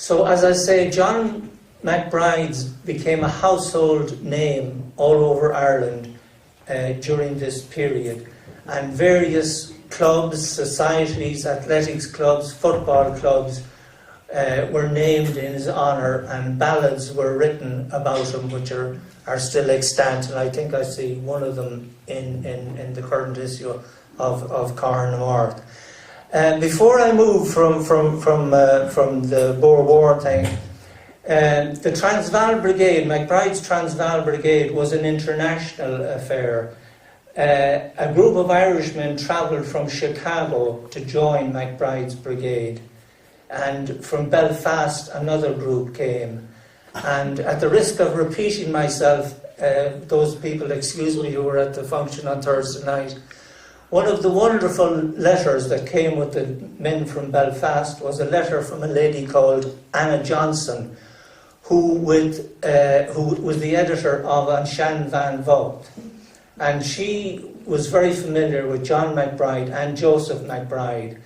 So as I say, John McBride became a household name all over Ireland during this period, and various clubs, societies, athletics clubs, football clubs were named in his honour, and ballads were written about him which are still extant, and I think I see one of them in the current issue of Carn North. Before I move from the Boer War thing, the Transvaal Brigade, McBride's Transvaal Brigade, was an international affair. A group of Irishmen travelled from Chicago to join McBride's brigade, and from Belfast another group came. And at the risk of repeating myself, those people, excuse me, who were at the function on Thursday night, one of the wonderful letters that came with the men from Belfast was a letter from a lady called Anna Johnson, who was the editor of An Sean Van Vogt. And she was very familiar with John McBride and Joseph McBride.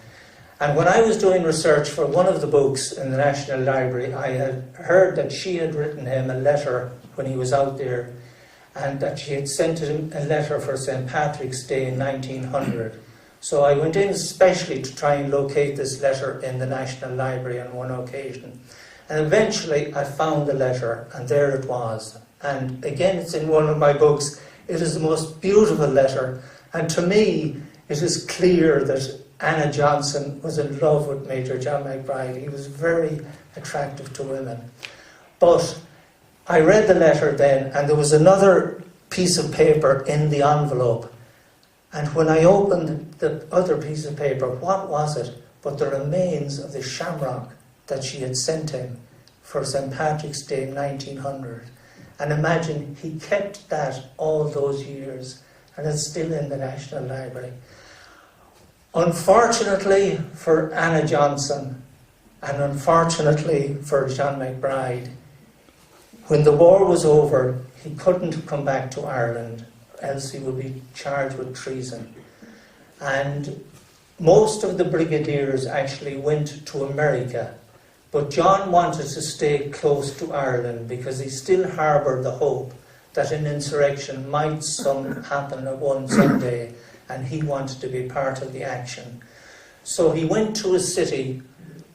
And when I was doing research for one of the books in the National Library, I had heard that she had written him a letter when he was out there, and that she had sent him a letter for St. Patrick's Day in 1900. So I went in especially to try and locate this letter in the National Library on one occasion. And eventually I found the letter, and there it was. And again, it's in one of my books. It is the most beautiful letter, and to me it is clear that Anna Johnson was in love with Major John McBride. He was very attractive to women. But I read the letter then, and there was another piece of paper in the envelope. And when I opened the other piece of paper, what was it but the remains of the shamrock that she had sent him for St. Patrick's Day in 1900. And imagine, he kept that all those years, and it's still in the National Library. Unfortunately for Anna Johnson, and unfortunately for John McBride, when the war was over, he couldn't come back to Ireland, else he would be charged with treason. And most of the brigadiers actually went to America, but John wanted to stay close to Ireland because he still harboured the hope that an insurrection might happen at one someday, and he wanted to be part of the action. So he went to a city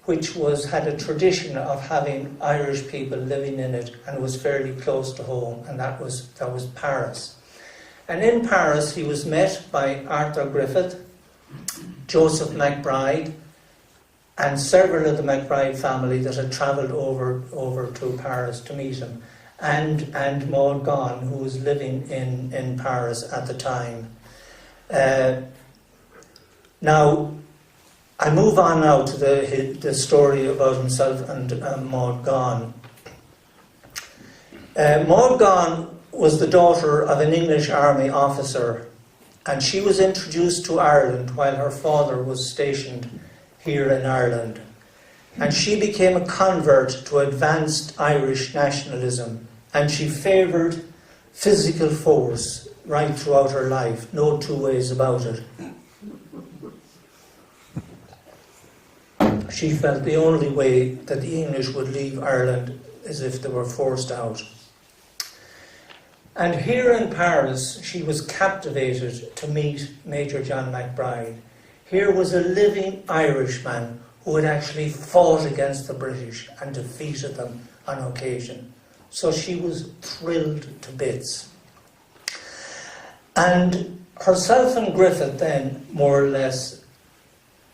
which had a tradition of having Irish people living in it, and was fairly close to home, and that was Paris. And in Paris he was met by Arthur Griffith, Joseph McBride, and several of the McBride family that had travelled over to Paris to meet him, and Maud Gonne, who was living in Paris at the time. Now, I move on now to the story about himself and Maud Gonne. Maud Gonne was the daughter of an English army officer, and she was introduced to Ireland while her father was stationed here in Ireland. And she became a convert to advanced Irish nationalism, and she favoured physical force right throughout her life, no two ways about it. She felt the only way that the English would leave Ireland is if they were forced out. And here in Paris, she was captivated to meet Major John McBride. Here was a living Irishman who had actually fought against the British and defeated them on occasion. So she was thrilled to bits. And herself and Griffith then, more or less,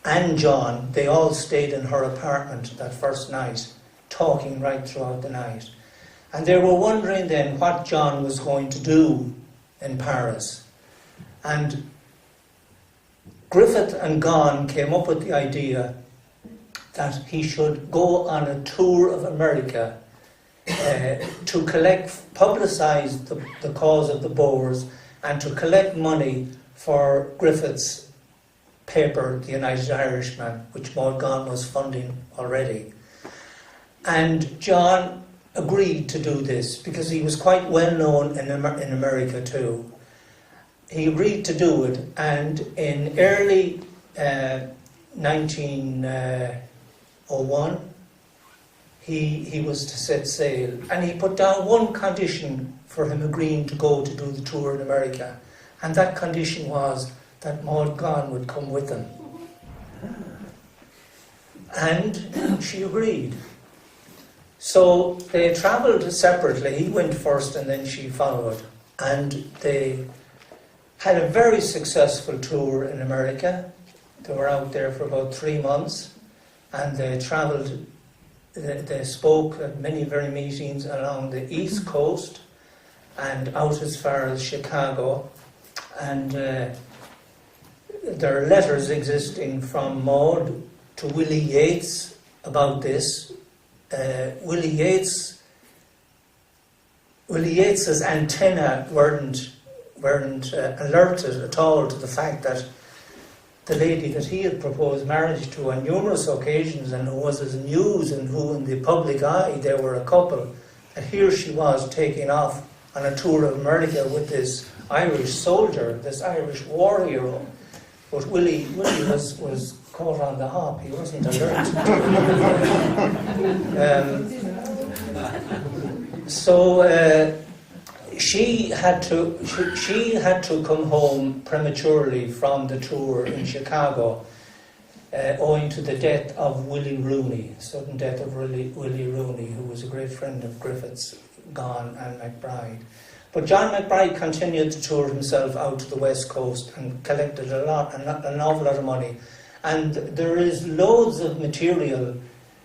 and John, they all stayed in her apartment that first night, talking right throughout the night. And they were wondering then what John was going to do in Paris. And Griffith and Gonne came up with the idea that he should go on a tour of America to publicise the cause of the Boers, and to collect money for Griffith's paper, The United Irishman, which Maud Gonne was funding already. And John agreed to do this because he was quite well known in America too. He agreed to do it, and in early 1901 he was to set sail. And he put down one condition for him agreeing to go to do the tour in America. And that condition was that Maud Gonne would come with him. And she agreed. So they travelled separately. He went first and then she followed. And they had a very successful tour in America. They were out there for about 3 months. And they travelled, they spoke at many very meetings along the East Coast and out as far as Chicago. And there are letters existing from Maud to Willie Yeats about this. Willie Yeats's antenna weren't alerted at all to the fact that the lady that he had proposed marriage to on numerous occasions, and who was as news and who in the public eye they were a couple, and here she was taking off on a tour of America with this Irish soldier, this Irish war hero. But Willie was caught on the hop. He wasn't alert. She had to come home prematurely from the tour in Chicago, owing to the death of Willie Rooney, sudden death of Willie Rooney, who was a great friend of Griffiths, Gonne and McBride. But John McBride continued to tour himself out to the West Coast and collected an awful lot of money. And there is loads of material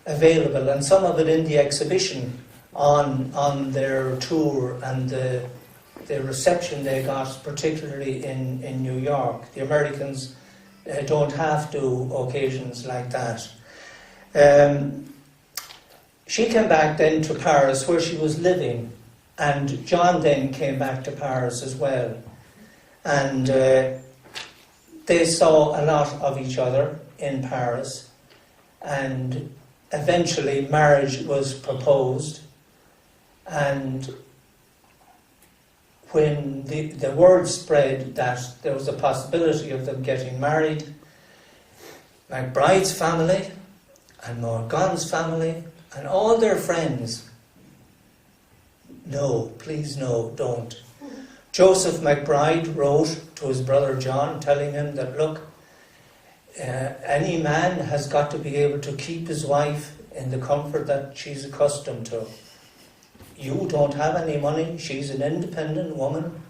available, and some of it in the exhibition on their tour and the reception they got, particularly in New York. The Americans don't have to occasions like that. She came back then to Paris, where she was living, and John then came back to Paris as well. And they saw a lot of each other in Paris, and eventually marriage was proposed. And when the word spread that there was a possibility of them getting married, McBride's family and Maud Gonne's family and all their friends, no, please no, don't. Joseph McBride wrote to his brother John, telling him that, look, any man has got to be able to keep his wife in the comfort that she's accustomed to. You don't have any money, she's an independent woman,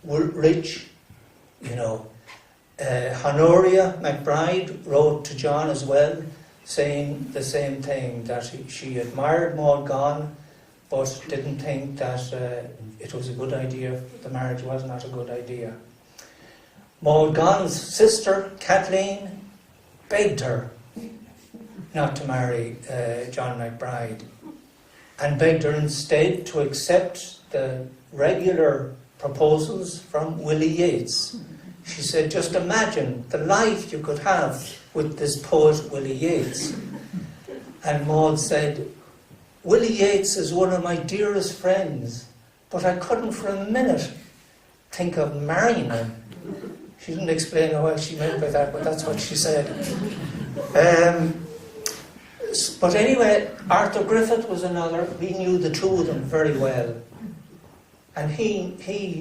rich, you know. Honoria McBride wrote to John as well, saying the same thing, that she admired Maud Gonne, but didn't think that it was a good idea, the marriage was not a good idea. Maud Gonne's sister, Kathleen, begged her not to marry John McBride, and begged her instead to accept the regular proposals from Willie Yeats. She said, just imagine the life you could have with this poet Willie Yeats. And Maud said, Willie Yeats is one of my dearest friends, but I couldn't for a minute think of marrying him. She didn't explain what she meant by that, but that's what she said. But anyway, Arthur Griffith was another. We knew the two of them very well. And he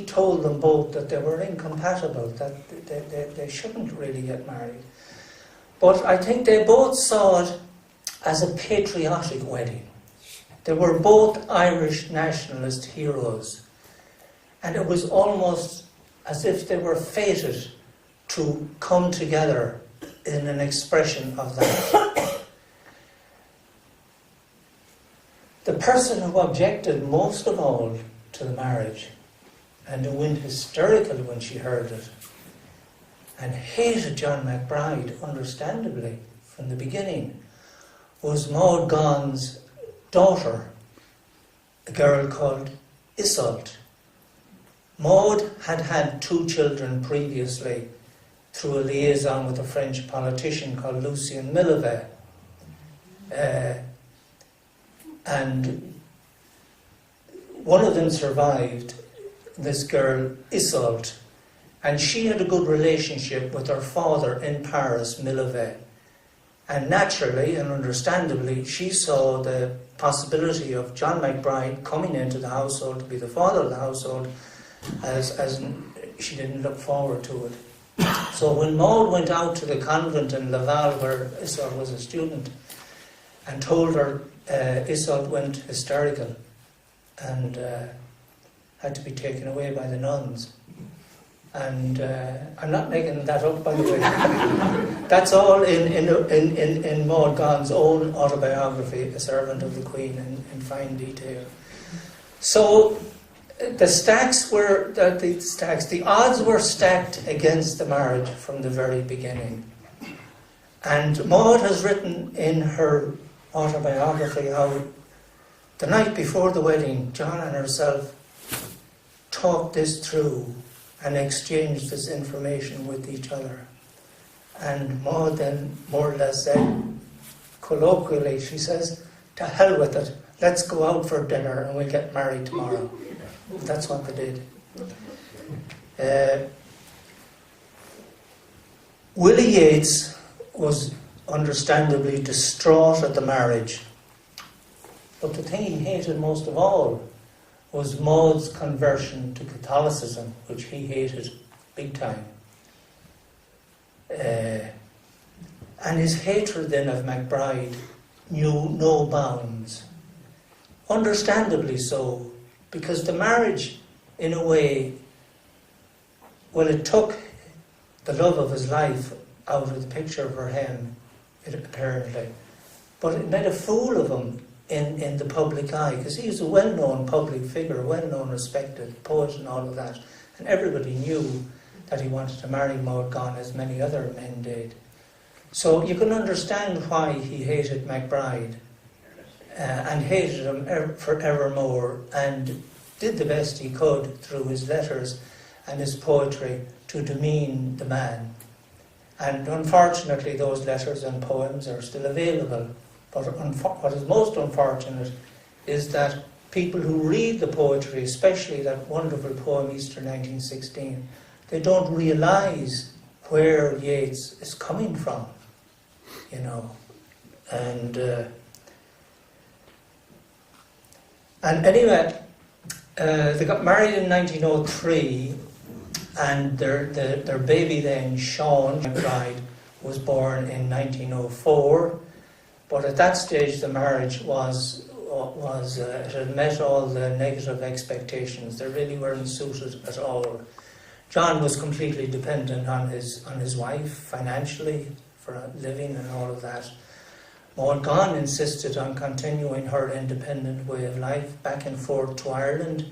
told them both that they were incompatible, that they shouldn't really get married. But I think they both saw it as a patriotic wedding. They were both Irish nationalist heroes. And it was almost as if they were fated to come together in an expression of that. The person who objected most of all to the marriage, and who went hysterical when she heard it, and hated John McBride, understandably, from the beginning, was Maud Gonne's daughter, a girl called Iseult. Maud had had 2 children previously through a liaison with a French politician called Lucien Millevet. And one of them survived, this girl Iseult, and she had a good relationship with her father in Paris, Millevet. And naturally and understandably, she saw the possibility of John McBride coming into the household to be the father of the household as she didn't look forward to it. So when Maud went out to the convent in Laval, where Isolde was a student, and told her, Isolde went hysterical and had to be taken away by the nuns. And I'm not making that up, by the way. That's all in Maud Gonne's own autobiography, A Servant of the Queen, in fine detail. So the odds were stacked against the marriage from the very beginning. And Maud has written in her autobiography how the night before the wedding, John and herself talked this through and exchanged this information with each other. And Maud then more or less said, colloquially, she says, to hell with it, let's go out for dinner and we'll get married tomorrow. That's what they did. Willie Yeats was understandably distraught at the marriage. But the thing he hated most of all was Maud's conversion to Catholicism, which he hated big time. And his hatred then of McBride knew no bounds. Understandably so, because the marriage, in a way, well, it took the love of his life out of the picture for him, apparently. But it made a fool of him in the public eye, because he was a well-known public figure, well-known, respected poet and all of that. And everybody knew that he wanted to marry Maud Gonne, as many other men did. So you can understand why he hated McBride, and hated him forevermore, and did the best he could through his letters and his poetry to demean the man. And unfortunately, those letters and poems are still available. But what is most unfortunate is that people who read the poetry, especially that wonderful poem Easter 1916, they don't realise where Yeats is coming from, you know. And anyway, they got married in 1903, and their baby then, Sean McBride, was born in 1904. But at that stage, the marriage it had met all the negative expectations. They really weren't suited at all. John was completely dependent on his wife financially for a living and all of that. Maud Gonne insisted on continuing her independent way of life, back and forth to Ireland.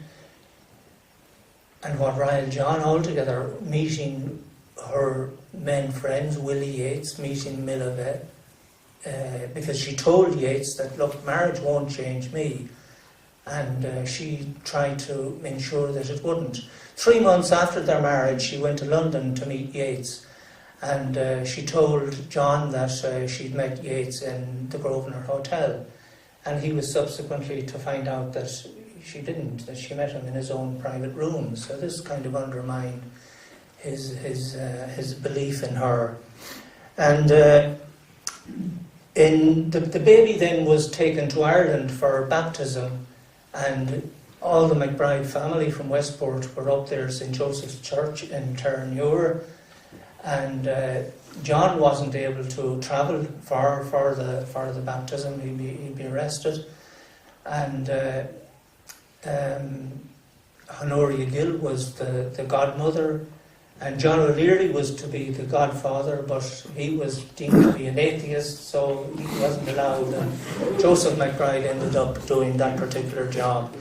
And what riled John altogether, meeting her men friends, Willie Yeats, meeting Millivett, because she told Yeats that, look, marriage won't change me. And she tried to ensure that it wouldn't. 3 months after their marriage, she went to London to meet Yeats. And she told John that she'd met Yeats in the Grosvenor Hotel. And he was subsequently to find out that she didn't, that she met him in his own private room. So this kind of undermined his belief in her. And the baby then was taken to Ireland for baptism, and all the McBride family from Westport were up there, St. Joseph's Church in Terranure, and John wasn't able to travel for the baptism. He'd be arrested, and Honoria Gill was the godmother, and John O'Leary was to be the godfather, but he was deemed to be an atheist, so he wasn't allowed, and Joseph McBride ended up doing that particular job.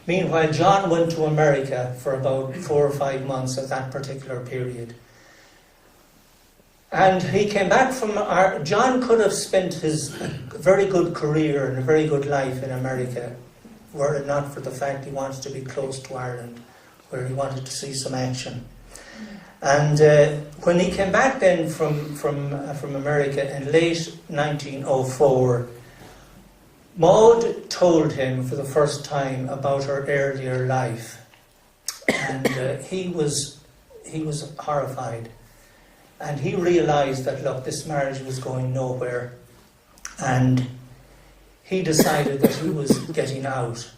Meanwhile, John went to America for about 4 or 5 months at that particular period. And he came back from... John could have spent his very good career and a very good life in America, were it not for the fact he wanted to be close to Ireland, where he wanted to see some action. And when he came back then from America in late 1904, Maud told him for the first time about her earlier life, and he was horrified. And he realised that, look, this marriage was going nowhere, and he decided that he was getting out.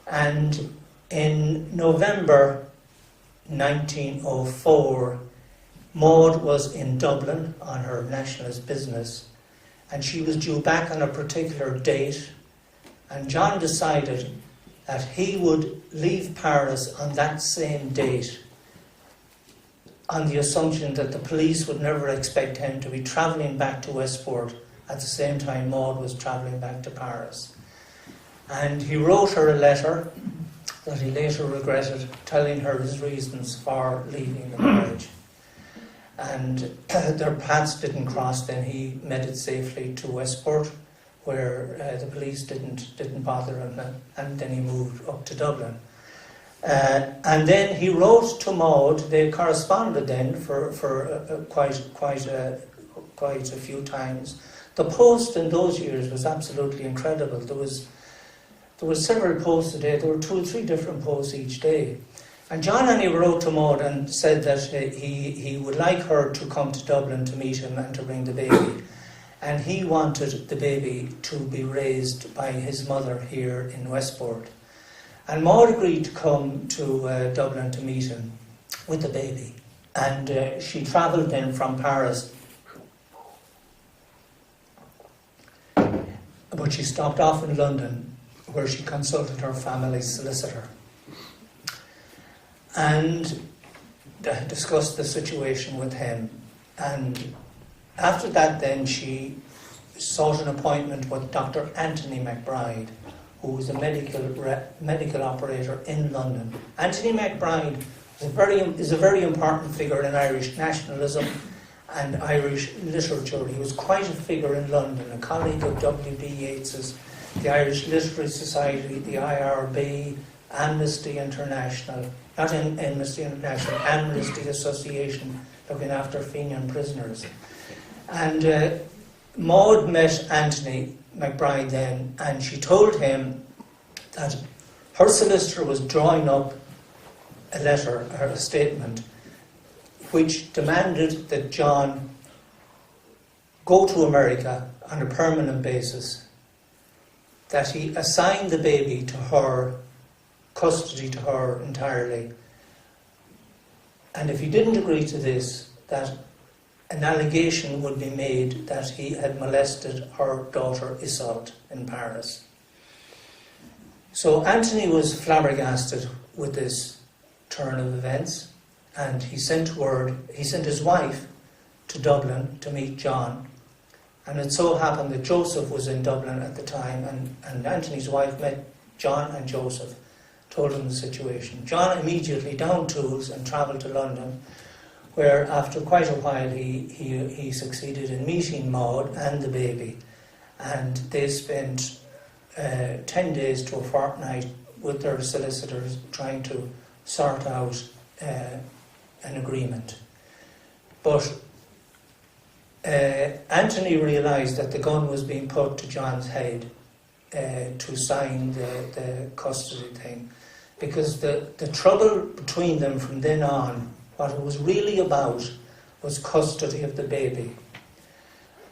And in November 1904, Maud was in Dublin on her nationalist business, and she was due back on a particular date, and John decided that he would leave Paris on that same date, on the assumption that the police would never expect him to be travelling back to Westport at the same time Maud was travelling back to Paris. And he wrote her a letter that he later regretted, telling her his reasons for leaving the marriage. And their paths didn't cross. Then he made it safely to Westport, where the police didn't bother him, and then he moved up to Dublin. And then he wrote to Maud. They corresponded then for quite a few times. The post in those years was absolutely incredible. There was several posts a day. There were 2 or 3 different posts each day. And John anyway wrote to Maud and said that he would like her to come to Dublin to meet him and to bring the baby. And he wanted the baby to be raised by his mother here in Westport. And Maud agreed to come to Dublin to meet him with the baby. And she travelled then from Paris. But she stopped off in London, where she consulted her family's solicitor and discussed the situation with him. And after that then she sought an appointment with Dr. Anthony McBride, who was a medical operator in London. Anthony McBride is a very important figure in Irish nationalism and Irish literature. He was quite a figure in London, a colleague of W.B. Yeats's, the Irish Literary Society, the IRB, Amnesty International, not Amnesty International, Amnesty Association, looking after Fenian prisoners. And Maud met Anthony McBride then, and she told him that her solicitor was drawing up a letter, or a statement, which demanded that John go to America on a permanent basis, that he assign the baby to her, custody to her entirely, and if he didn't agree to this, that an allegation would be made that he had molested her daughter Isolde in Paris. So Anthony was flabbergasted with this turn of events, and he sent his wife to Dublin to meet John. And it so happened that Joseph was in Dublin at the time, and Anthony's wife met John and Joseph, told him the situation. John immediately downed tools and travelled to London, where after quite a while he succeeded in meeting Maud and the baby, and they spent 10 days to a fortnight with their solicitors trying to sort out an agreement. But Anthony realised that the gun was being put to John's head to sign the custody thing, because the trouble between them from then on, what it was really about, was custody of the baby.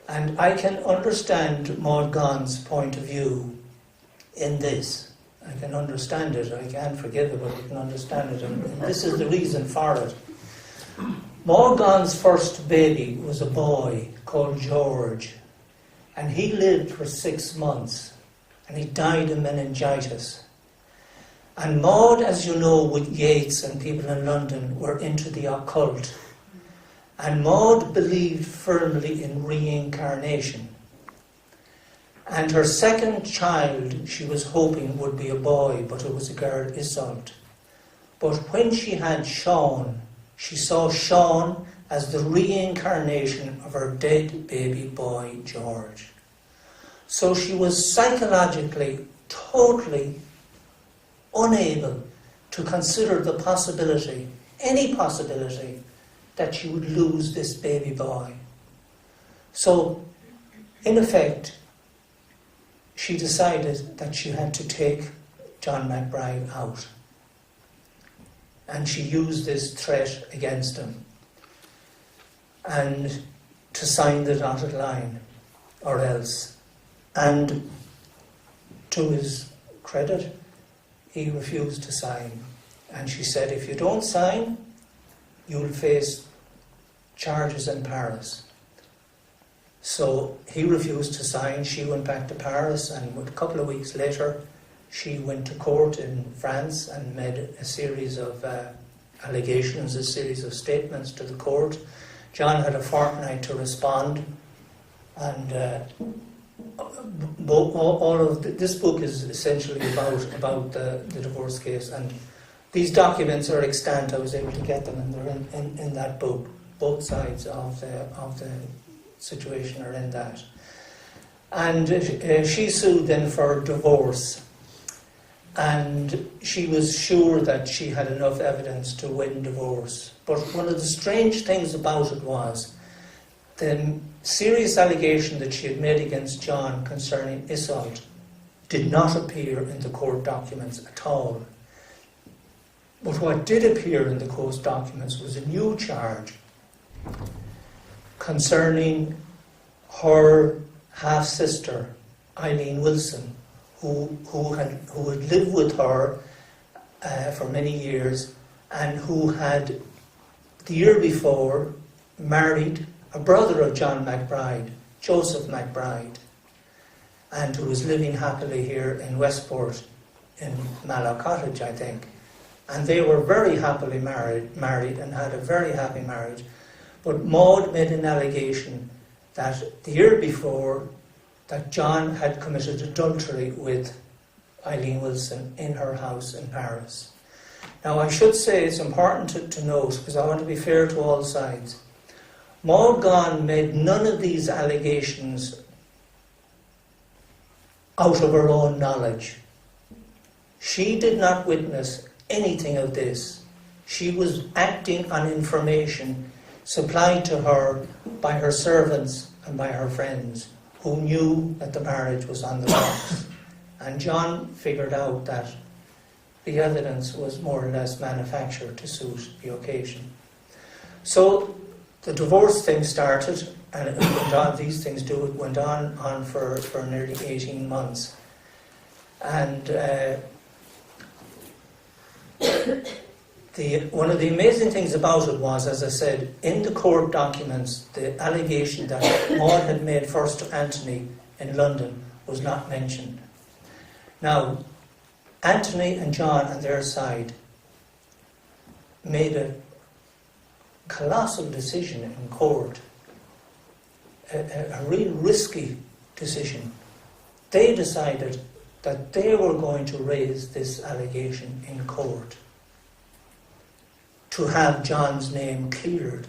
And I can understand Maud Gonne's point of view in this. I can understand it. I can't forgive it, but I can understand it. And this is the reason for it. Maud Gonne's first baby was a boy called George, and he lived for 6 months, and he died of meningitis. And Maud, as you know, with Yeats and people in London, were into the occult. And Maud believed firmly in reincarnation. And her second child, she was hoping, would be a boy, but it was a girl, Isolde. But when she had Sean, she saw Sean as the reincarnation of her dead baby boy, George. So she was psychologically totally unable to consider the possibility, any possibility, that she would lose this baby boy. So, in effect, she decided that she had to take John McBride out. And she used this threat against him. and to sign the dotted line, or else. And to his credit, he refused to sign. And she said, if you don't sign, you'll face charges in Paris. So he refused to sign. She went back to Paris, and a couple of weeks later, she went to court in France and made a series of allegations, a series of statements to the court. John had a fortnight to respond, and this book is essentially about the divorce case, and these documents are extant. I was able to get them, and they're in that book. Both sides of the situation are in that. And she sued then for divorce, and she was sure that she had enough evidence to win divorce. But one of the strange things about it was the serious allegation that she had made against John concerning assault did not appear in the court documents at all. But what did appear in the court documents was a new charge concerning her half-sister, Eileen Wilson, who had lived with her for many years, and who had, the year before, married a brother of John McBride, Joseph McBride, and who was living happily here in Westport, in Mallow Cottage, I think. And they were very happily married and had a very happy marriage. But Maud made an allegation that the year before, that John had committed adultery with Eileen Wilson in her house in Paris. Now, I should say it's important to note, because I want to be fair to all sides, Maud Gonne made none of these allegations out of her own knowledge. She did not witness anything of this. She was acting on information supplied to her by her servants and by her friends, who knew that the marriage was on the rocks. And John figured out that the evidence was more or less manufactured to suit the occasion. So the divorce thing started, and it went on, these things do, it went on for nearly 18 months. And one of the amazing things about it was, as I said, in the court documents, the allegation that Maud had made first to Anthony in London was not mentioned. Now, Anthony and John on their side made a colossal decision in court, a real risky decision. They decided that they were going to raise this allegation in court to have John's name cleared.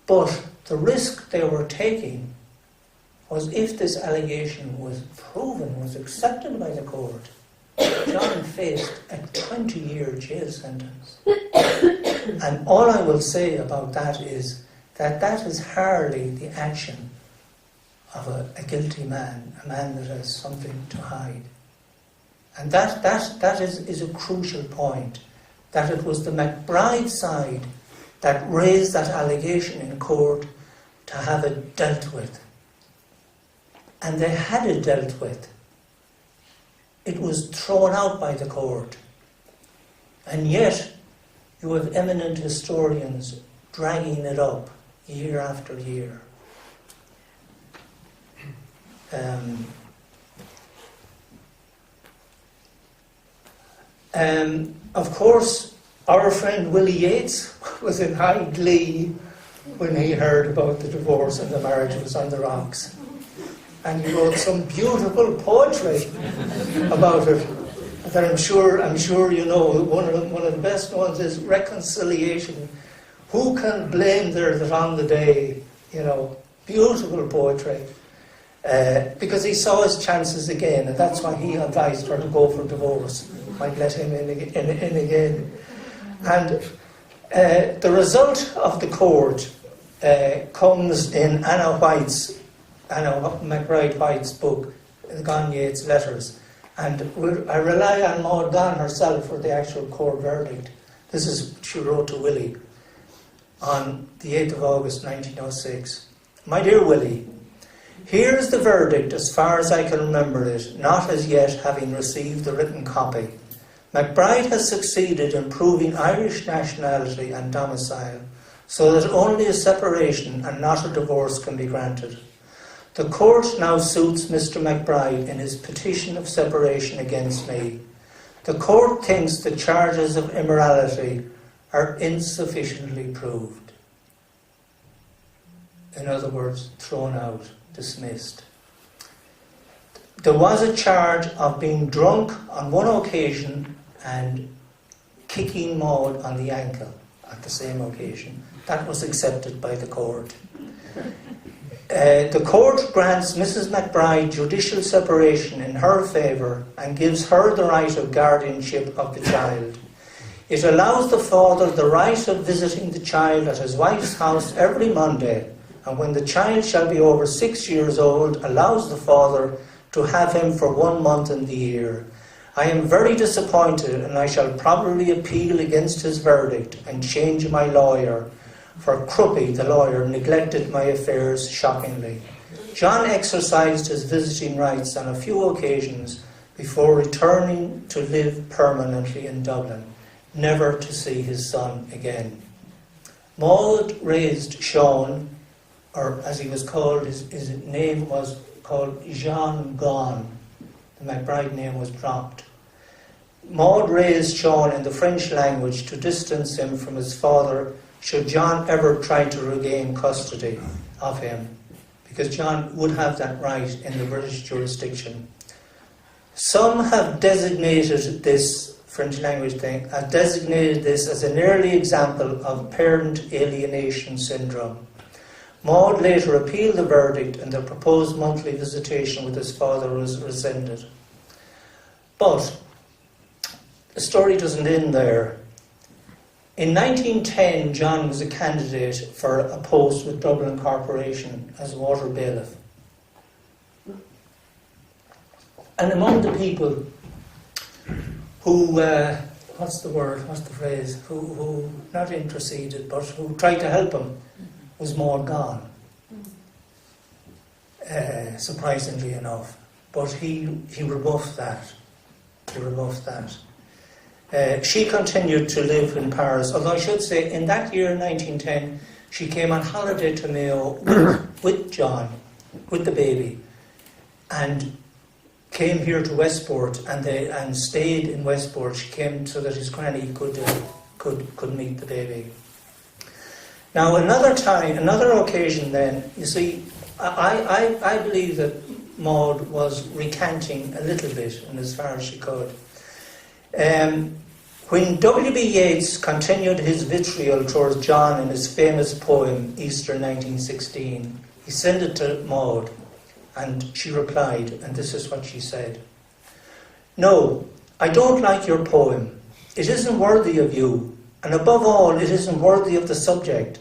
But the risk they were taking was, if this allegation was proven, was accepted by the court, John faced a 20-year jail sentence. And all I will say about that is that is hardly the action of a guilty man, a man that has something to hide. And that is a crucial point, that it was the McBride side that raised that allegation in court to have it dealt with. And they had it dealt with. It was thrown out by the court. And yet, you have eminent historians dragging it up year after year. Of course, our friend Willie Yates was in high glee when he heard about the divorce and the marriage was on the rocks. And he wrote some beautiful poetry about it that I'm sure you know. One of the best ones is Reconciliation. Who can blame there that on the day, beautiful poetry. Because he saw his chances again, and that's why he advised her to go for divorce. Might let him in again. And the result of the court comes in Anna McBride White's book, the Gonne Yates Letters. And I rely on Maud Gonne herself for the actual court verdict. This is what she wrote to Willie. on the 8th of August 1906. My dear Willie, here is the verdict as far as I can remember it, not as yet having received the written copy. MacBride has succeeded in proving Irish nationality and domicile, so that only a separation and not a divorce can be granted. The court now suits Mr. MacBride in his petition of separation against me. The court thinks the charges of immorality are insufficiently proved. In other words, thrown out, dismissed. There was a charge of being drunk on one occasion and kicking Maud on the ankle at the same occasion. That was accepted by the court. The court grants Mrs. MacBride judicial separation in her favour and gives her the right of guardianship of the child. It allows the father the right of visiting the child at his wife's house every Monday, and when the child shall be over 6 years old, allows the father to have him for 1 month in the year. I am very disappointed, and I shall probably appeal against his verdict and change my lawyer, for Cruppy, the lawyer, neglected my affairs shockingly. John exercised his visiting rights on a few occasions before returning to live permanently in Dublin, never to see his son again. Maud raised Sean, or as he was called, his name was called Jean Gonne. The MacBride name was dropped. Maud raised Sean in the French language to distance him from his father should John ever try to regain custody of him, because John would have that right in the British jurisdiction. Some have designated this French language thing, have designated this as an early example of parent alienation syndrome. Maud later appealed the verdict, and the proposed monthly visitation with his father was rescinded. But the story doesn't end there. In 1910, John was a candidate for a post with Dublin Corporation as water bailiff. And among the people who, who not interceded, but who tried to help him, was Maud Gonne. Surprisingly enough. But he rebuffed that. She continued to live in Paris, although I should say in that year, 1910, she came on holiday to Mayo with John, with the baby, and came here to Westport and stayed in Westport. She came so that his granny could meet the baby. Now another occasion then, you see, I believe that Maud was recanting a little bit in as far as she could. When W.B. Yeats continued his vitriol towards John in his famous poem, Easter 1916, he sent it to Maud, and she replied, and this is what she said. "No, I don't like your poem. It isn't worthy of you, and above all, it isn't worthy of the subject.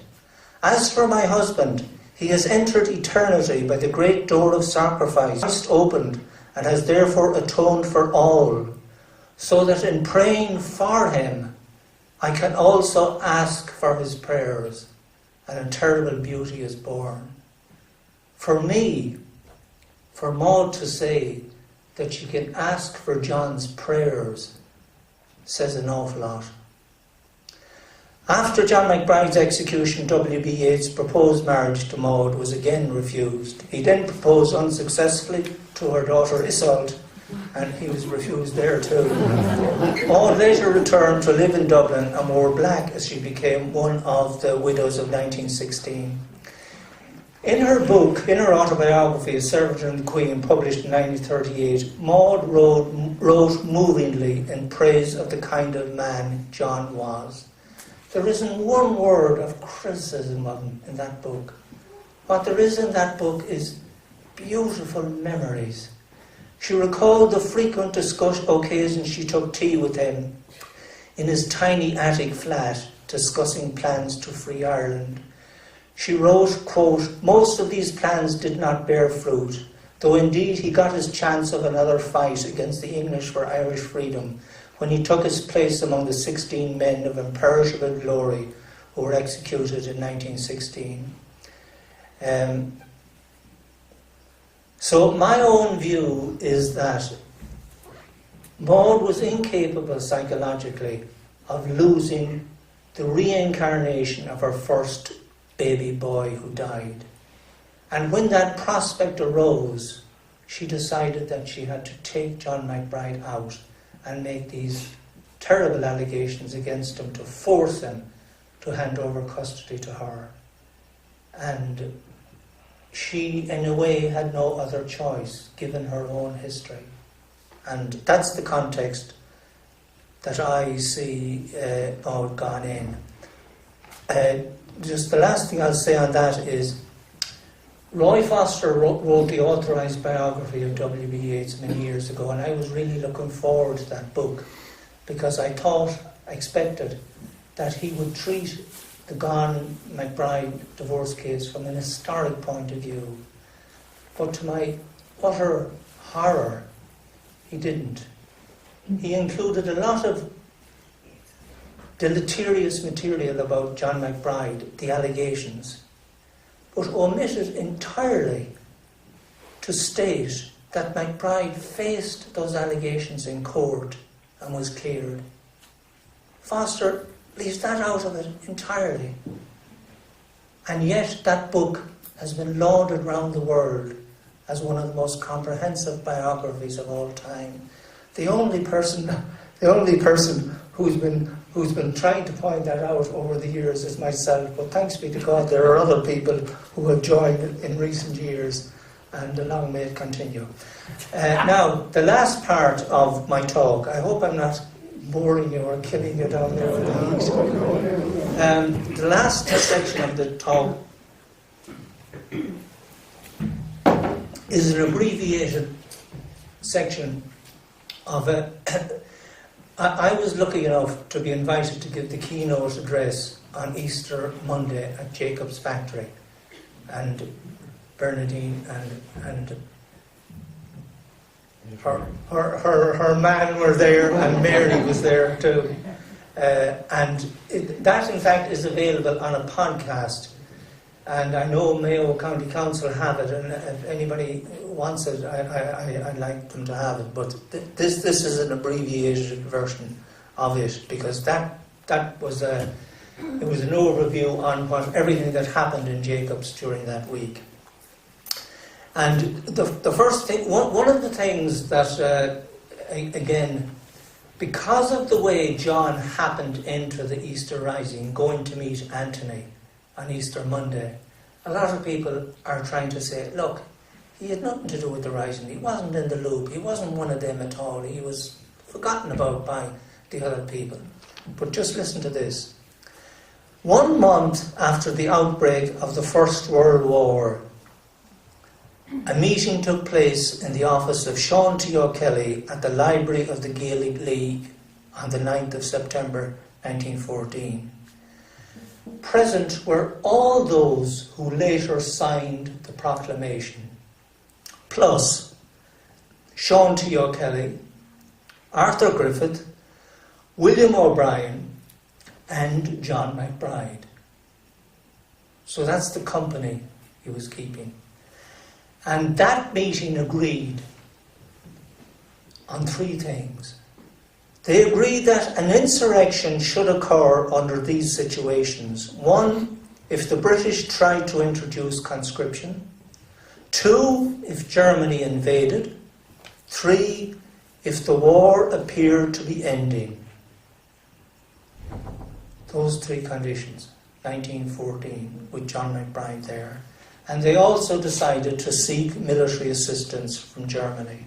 As for my husband, he has entered eternity by the great door of sacrifice, Christ opened, and has therefore atoned for all, so that in praying for him, I can also ask for his prayers, and a terrible beauty is born." For me, for Maud to say that she can ask for John's prayers says an awful lot. After John MacBride's execution, W.B. Yeats' proposed marriage to Maud was again refused. He then proposed unsuccessfully to her daughter Isolde, and he was refused there too. Maud later returned to live in Dublin and wore black as she became one of the widows of 1916. In her book, in her autobiography, A Servitor and the Queen, published in 1938, Maud wrote movingly in praise of the kind of man John was. There isn't one word of criticism of him in that book. What there is in that book is beautiful memories. She recalled the frequent occasions she took tea with him in his tiny attic flat, discussing plans to free Ireland. She wrote, quote, "Most of these plans did not bear fruit, though indeed he got his chance of another fight against the English for Irish freedom when he took his place among the 16 men of imperishable glory who were executed in 1916. So my own view is that Maud was incapable psychologically of losing the reincarnation of her first baby boy who died. And when that prospect arose, she decided that she had to take John McBride out and make these terrible allegations against him to force him to hand over custody to her. And she, in a way, had no other choice, given her own history. And that's the context that I see Maud Gonne in. Just the last thing I'll say on that is, Roy Foster wrote the authorised biography of W.B. Yeats many years ago, and I was really looking forward to that book, because I expected that he would treat the Gonne McBride divorce case from an historic point of view. But to my utter horror, he didn't. He included a lot of deleterious material about John McBride, the allegations, but omitted entirely to state that McBride faced those allegations in court and was cleared. Foster leaves that out of it entirely. And yet that book has been lauded around the world as one of the most comprehensive biographies of all time. The only person who's been trying to point that out over the years is myself, but thanks be to God there are other people who have joined in recent years, and long may it continue. Now, the last part of my talk, I hope I'm not boring you or killing you down there with the heat. The last section of the talk is an abbreviated section of a... I was lucky enough to be invited to give the keynote address on Easter Monday at Jacob's factory, and Bernadine and her man were there, and Mary was there too. That in fact is available on a podcast, and I know Mayo County Council have it, and if anybody wants it, I'd like them to have it. But this is an abbreviated version of it, because that was it was an overview on everything that happened in Jacobs during that week. And the first thing, one of the things that again, because of the way John happened into the Easter rising, going to meet Anthony on Easter Monday, a lot of people are trying to say, look, he had nothing to do with the rising. He wasn't in the loop. He wasn't one of them at all. He was forgotten about by the other people. But just listen to this. 1 month after the outbreak of the First World War, a meeting took place in the office of Sean T. O'Kelly at the Library of the Gaelic League on the 9th of September 1914. Present were all those who later signed the proclamation, plus Sean T. O'Kelly, Arthur Griffith, William O'Brien, and John McBride. So that's the company he was keeping. And that meeting agreed on 3 things. They agreed that an insurrection should occur under these situations. 1, if the British tried to introduce conscription. 2, if Germany invaded. 3, if the war appeared to be ending. Those 3 conditions, 1914, with John McBride there. And they also decided to seek military assistance from Germany.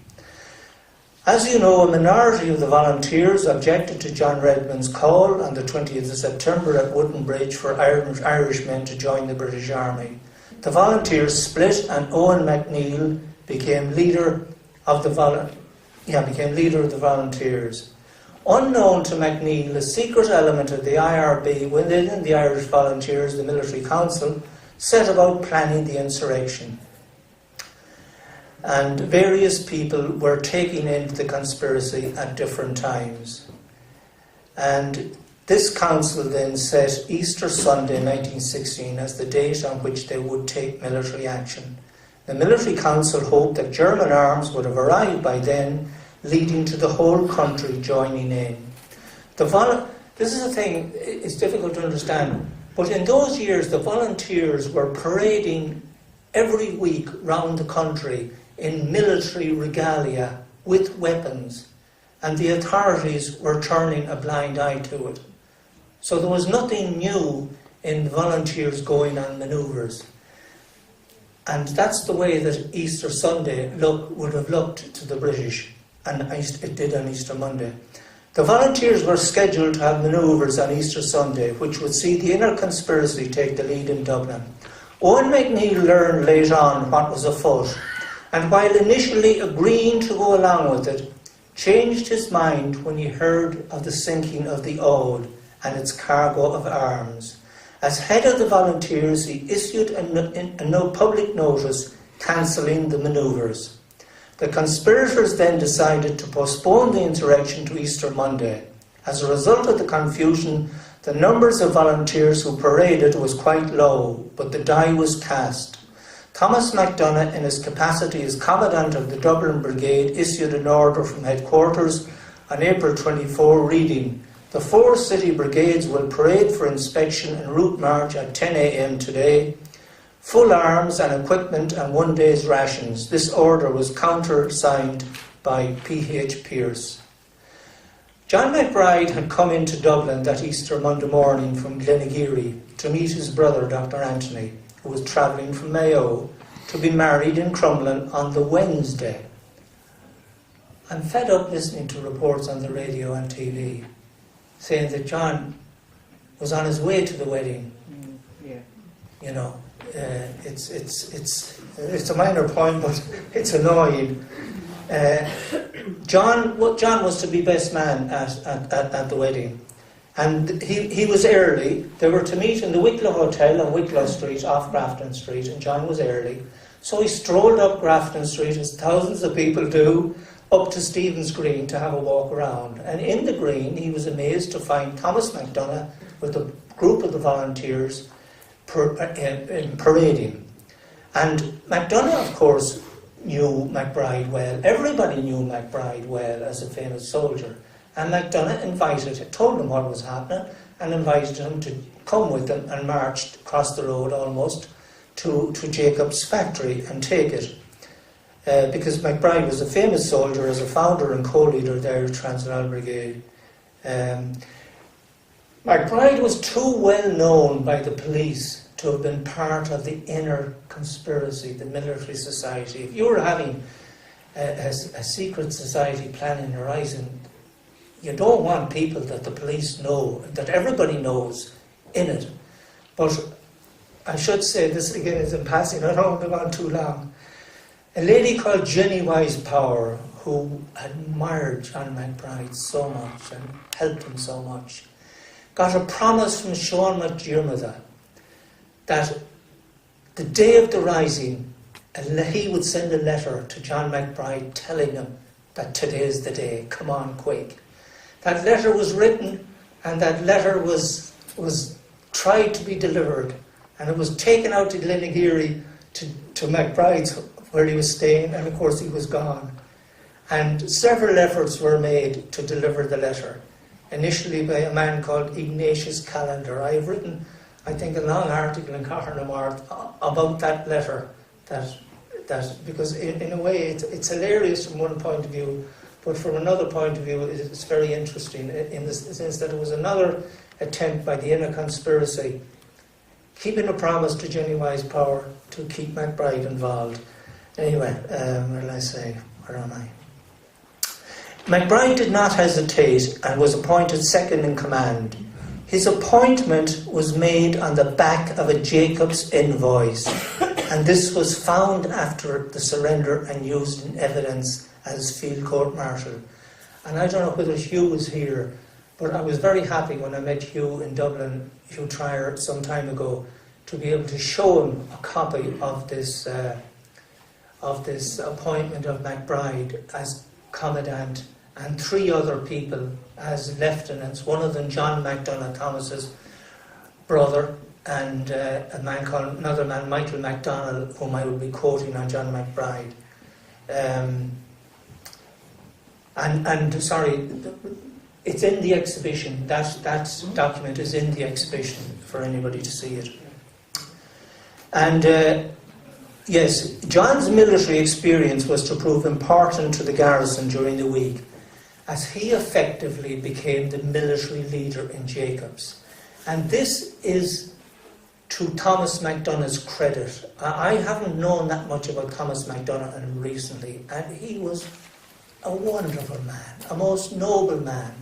As you know, a minority of the volunteers objected to John Redmond's call on the 20th of September at Wooden Bridge for Irishmen to join the British Army. The volunteers split, and Owen MacNeill became leader of the volunteers. Unknown to MacNeill, a secret element of the IRB within the Irish Volunteers, the military council, set about planning the insurrection. And various people were taken into the conspiracy at different times. And This council then set Easter Sunday 1916 as the date on which they would take military action. The military council hoped that German arms would have arrived by then, leading to the whole country joining in. This is a thing, it's difficult to understand, but in those years the volunteers were parading every week round the country in military regalia with weapons, and the authorities were turning a blind eye to it. So there was nothing new in volunteers going on manoeuvres. And that's the way that Easter Sunday would have looked to the British, and it did on Easter Monday. The volunteers were scheduled to have manoeuvres on Easter Sunday, which would see the inner conspiracy take the lead in Dublin. Owen MacNeill learned later on what was afoot, and while initially agreeing to go along with it, changed his mind when he heard of the sinking of the Ode and its cargo of arms. As head of the volunteers, he issued a public notice cancelling the manoeuvres. The conspirators then decided to postpone the insurrection to Easter Monday. As a result of the confusion, the numbers of volunteers who paraded was quite low, but the die was cast. Thomas MacDonagh, in his capacity as Commandant of the Dublin Brigade, issued an order from headquarters on April 24 reading, "The 4 city brigades will parade for inspection and route march at 10 a.m. today. Full arms and equipment and 1 day's rations." This order was countersigned by P.H. Pearce. John McBride had come into Dublin that Easter Monday morning from Glenageary to meet his brother, Dr. Anthony, who was travelling from Mayo to be married in Crumlin on the Wednesday. I'm fed up listening to reports on the radio and TV saying that John was on his way to the wedding. You know, it's a minor point, but it's annoying. John was to be best man at the wedding, and he was early. They were to meet in the Wicklow Hotel on Wicklow Street off Grafton Street, and John was early, so he strolled up Grafton Street, as thousands of people do, up to Stephen's Green to have a walk around. And in the Green he was amazed to find Thomas MacDonagh with a group of the volunteers parading. And MacDonagh, of course, knew MacBride well. Everybody knew MacBride well as a famous soldier. And MacDonagh told him what was happening, and invited him to come with them, and marched across the road almost to Jacob's factory and take it. Because MacBride was a famous soldier as a founder and co-leader there of Transvaal Brigade. MacBride was too well known by the police to have been part of the inner conspiracy, the military society. If you were having a secret society planning a rising, you don't want people that the police know, that everybody knows in it. But I should say, this again is in passing, I don't want to go on too long. A lady called Jenny Wise Power, who admired John MacBride so much and helped him so much, got a promise from Sean McDermott that the day of the rising, he would send a letter to John MacBride telling him that today is the day, come on quick. That letter was written, and that letter was tried to be delivered, and it was taken out to Glenageary to MacBride's where he was staying, and of course he was gone. And several efforts were made to deliver the letter, initially by a man called Ignatius Callender. I have written, I think, a long article in Carnamarth about that letter, that because in a way it's hilarious from one point of view, but from another point of view it's very interesting in the sense that it was another attempt by the inner conspiracy, keeping a promise to Jenny Wise Power to keep MacBride involved. Anyway, what did I say? Where am I? MacBride did not hesitate and was appointed second in command. His appointment was made on the back of a Jacob's invoice, and this was found after the surrender and used in evidence as field court marshal. And I don't know whether Hugh was here, but I was very happy when I met Hugh in Dublin, Hugh Trier, some time ago, to be able to show him a copy of this appointment of MacBride as commandant and 3 other people as lieutenants, one of them John MacDonagh, Thomas's brother, and another man, Michael MacDonald, whom I will be quoting on John McBride. Sorry, it's in the exhibition. That document is in the exhibition for anybody to see it. And yes, John's military experience was to prove important to the garrison during the week, as he effectively became the military leader in Jacobs. And this is to Thomas MacDonagh's credit. I haven't known that much about Thomas MacDonagh recently, and he was a wonderful man, a most noble man.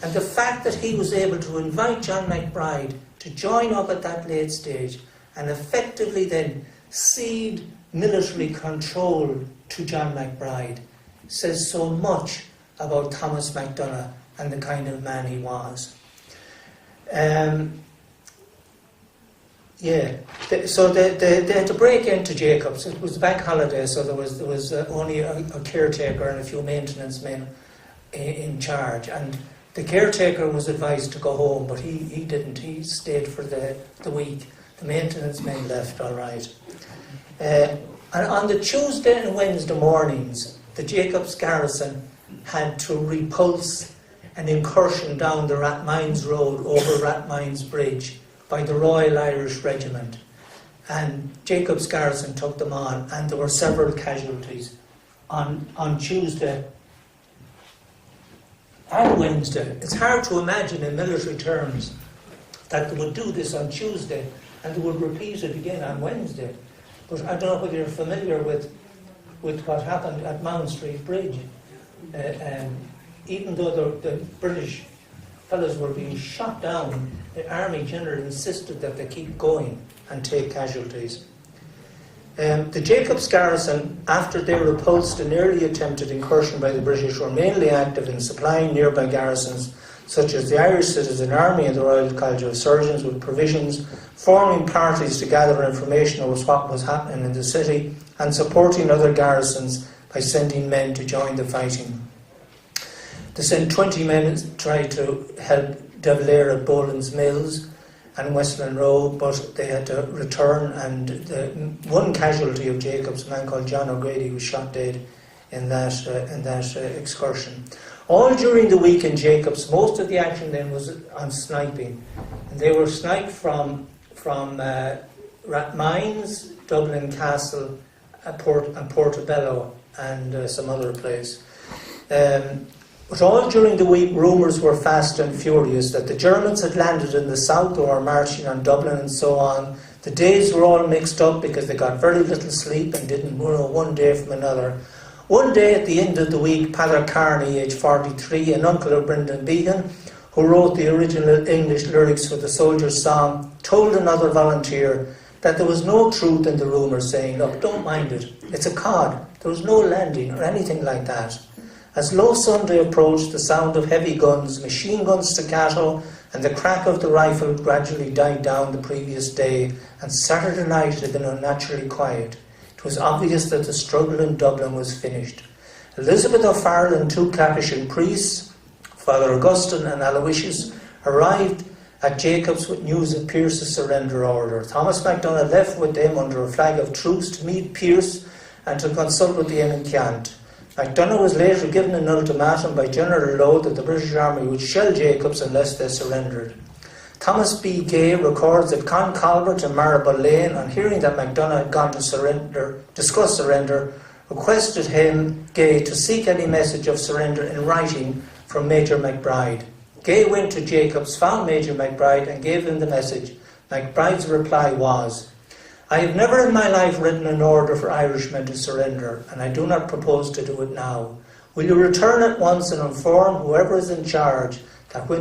And the fact that he was able to invite John McBride to join up at that late stage and effectively then cede military control to John McBride says so much about Thomas MacDonagh and the kind of man he was. So they had to break into Jacobs. It was a bank holiday, so there was only a caretaker and a few maintenance men in charge. And the caretaker was advised to go home, but he didn't. He stayed for the week. The maintenance men left, all right. And on the Tuesday and Wednesday mornings, the Jacobs garrison had to repulse an incursion down the Rathmines Road over Rathmines Bridge by the Royal Irish Regiment. And Jacobs garrison took them on, and there were several casualties on Tuesday and Wednesday. It's hard to imagine in military terms that they would do this on Tuesday and they would repeat it again on Wednesday. But I don't know whether you're familiar with what happened at Mount Street Bridge. Even though the British fellows were being shot down, the Army General insisted that they keep going and take casualties. The Jacobs garrison, after they repulsed an early attempted incursion by the British, were mainly active in supplying nearby garrisons such as the Irish Citizen Army and the Royal College of Surgeons with provisions, forming parties to gather information on what was happening in the city, and supporting other garrisons by sending men to join the fighting. They sent 20 men to try to help De Valera at Boland's Mills and Westland Road, but they had to return, and the one casualty of Jacobs, a man called John O'Grady, was shot dead in that excursion. All during the week in Jacobs, most of the action then was on sniping. And they were sniped from Rathmines, Dublin Castle, and Portobello, and some other place. But all during the week, rumours were fast and furious that the Germans had landed in the south or were marching on Dublin and so on. The days were all mixed up because they got very little sleep and didn't know one day from another. One day at the end of the week, Padder Carney, aged 43, an uncle of Brendan Behan, who wrote the original English lyrics for the Soldier's Song, told another volunteer that there was no truth in the rumours, saying, "Look, don't mind it. It's a cod. There was no landing or anything like that." As low Sunday approached, the sound of heavy guns, machine gun staccato, and the crack of the rifle gradually died down the previous day, and Saturday night had been unnaturally quiet. It was obvious that the struggle in Dublin was finished. Elizabeth O'Farrell and 2 Capuchin priests, Father Augustine and Aloysius, arrived at Jacobs with news of Pearse's surrender order. Thomas MacDonagh left with them under a flag of truce to meet Pearse and to consult with the Enniskillen. MacDonagh was later given an ultimatum by General Lowe that the British Army would shell Jacobs unless they surrendered. Thomas B. Gay records that Con Colbert and Marable Lane, on hearing that MacDonagh had gone to discuss surrender, requested him, Gay, to seek any message of surrender in writing from Major McBride. Gay went to Jacobs, found Major McBride and gave him the message. McBride's reply was, "I have never in my life written an order for Irishmen to surrender, and I do not propose to do it now. Will you return at once and inform whoever is in charge that when